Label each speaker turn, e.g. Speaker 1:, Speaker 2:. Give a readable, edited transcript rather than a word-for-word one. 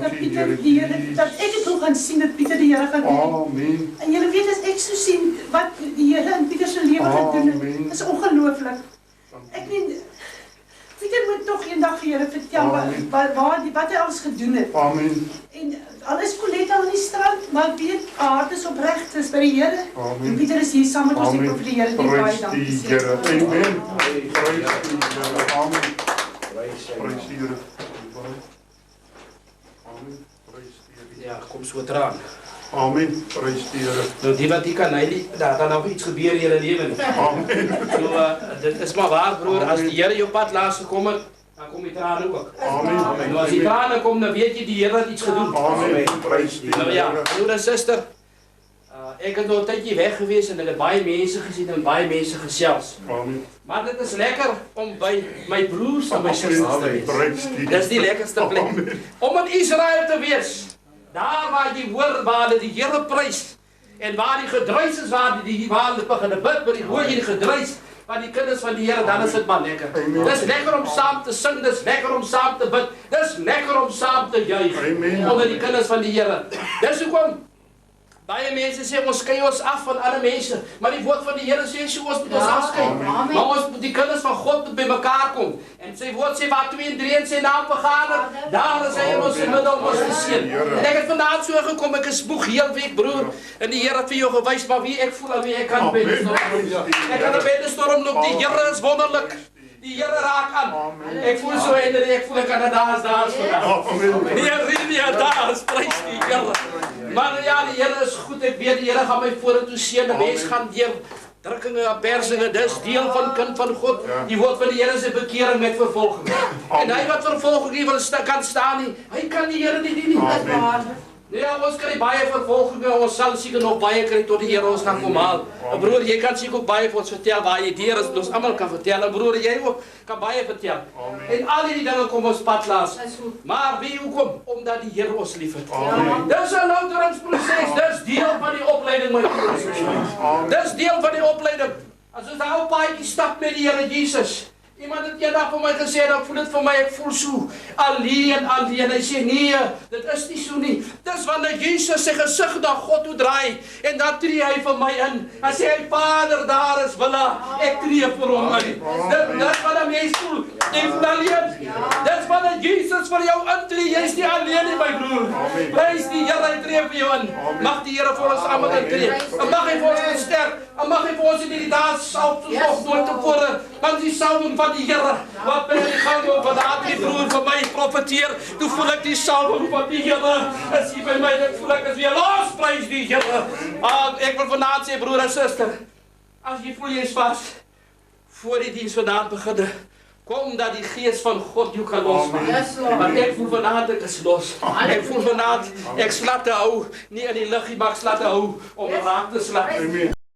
Speaker 1: dat Pieter die Here, dat ek het ook gaan sien dat Pieter die Here gaan doen.
Speaker 2: Amen.
Speaker 1: En julle weet as ek so sien wat die Here in Pieter se lewe gaan doen, is ongelooflik. Ek meen Pieter moet nog eendag vir julle vertel wat hy alles gedoen het.
Speaker 2: Amen.
Speaker 1: En alles Colette aan die strand, maar ek weet haar hart is opreg, dis by die Here. En Pieter is hier saam met ons en vir die Here net baie dankie sê.
Speaker 2: Amen. Prys die Here. Amen. Prys die Here. Amen. Prys die Here.
Speaker 3: Ja, kom so traan.
Speaker 2: Amen. Prys die Here.
Speaker 3: Nou die wat hier kan hy daar dan nog iets gebeur in julle lewe nie.
Speaker 2: Amen.
Speaker 3: So dit is maar waar broer, as die Here jou pad laas gekom het, dan kom die trane ook.
Speaker 2: Amen.
Speaker 3: Nou as die trane kom, dan weet jy die Here het iets gedoen.
Speaker 2: Amen. Prys die
Speaker 3: Nou ja,
Speaker 2: Here.
Speaker 3: broer en suster, ek het nou 'n tydjie weg gewees en ek het baie mense gesien en baie mense gesels.
Speaker 2: Amen.
Speaker 3: Maar dit is lekker om by my broers en my susters te wees.
Speaker 2: Prys die
Speaker 3: Dis die lekkerste plek. Om in Israel te wees. Daar waar die hoor waar hulle die Here prys en waar die gedruis is, waar hulle begin bid, waar die hoor jy die gedruis van die kinders van die Here, dan is dit maar lekker. Dis lekker om saam te sing, dis lekker om saam te bid, dis lekker om saam te juig onder die kinders van die Here. Dis hoekom baie mense sê ons skei ons af van alle mense, maar die woord van die Here sê so ons moet ons afskei. Maar ons moet die kinders van God moet by mekaar kom. En sy woord sê waar 2 en 3 in sy naam vergader, daar is hy in ons middel om ons te seën. En ek het vanaand so gekom, ek is moeg heel week broer, en die Here het vir jou gewys maar wie ek voel en wie ek kan ben. Ek kan by die storm loop, die Here is wonderlik. Die Here raak aan. Ek voel so en ek voel ek kan daar is vandag. Nee, daar is prys die Here. Maar ja, die Here is goed. Ek weet die Here gaan my vorentoe seën. 'n Mens gaan deur drukkinge, apersinge, dis deel van kind van God. Die woord van die Here is 'n bekering met vervolging. En hy wat vervolging nie wil kan staan nie, hy kan die Here nie dien nie. Ja, ons kry baie vervolginge, ons sal seker nog baie kry tot die Here ons gaan kom haal. Broer, jy kan seker ook baie vir ons vertel waar jy deur is, ons almal kan vertel. En broer, jy ook kan baie vertel. En al die dinge kom ons pad laas. Maar wie hoekom? Omdat die Here ons liefhet. Dis 'n louteringsproses, dis deel van die opleiding my broers. Dis deel van die opleiding. As ons nou paadjie stap met die Here Jesus. Iemand het eendag vir my gesê, dan voel dit vir my, ek voel so alleen. Hy sê, nee, dit is nie so nie. Dis wanneer Jesus sy gesig na God toe draai, en dan tree hy vir my in. Hy sê, hy Vader, daar is wille, ek tree vir hom in. Dis wat 'n mens voel, jy voel alleen. Dis wanneer Jesus vir jou intree, jy is nie alleen nie, my broer. Prys die Here, hy tree vir jou in. Mag die Here vir ons almal intree. En mag hy vir ons versterk. En mag hy vir ons in die daad salf, soos nog nooit tevore. Want die salwing van die Here, wat by die gang op vandaag die broer vir my profeteer, toe voel ek die salwing van die Here, is hier by my, ek voel ek is weer los, prys die Here. Ek wil vanavond sê, broer en suster, as jy voel jy is vas, voor die diens vanavond begin, kom dat die gees van God jou kan losmaak. Want ek voel vanavond ek is los. Ek voel vanavond ek slat te hou, nie in die liggie, maar ek slat te hou om raak te slat.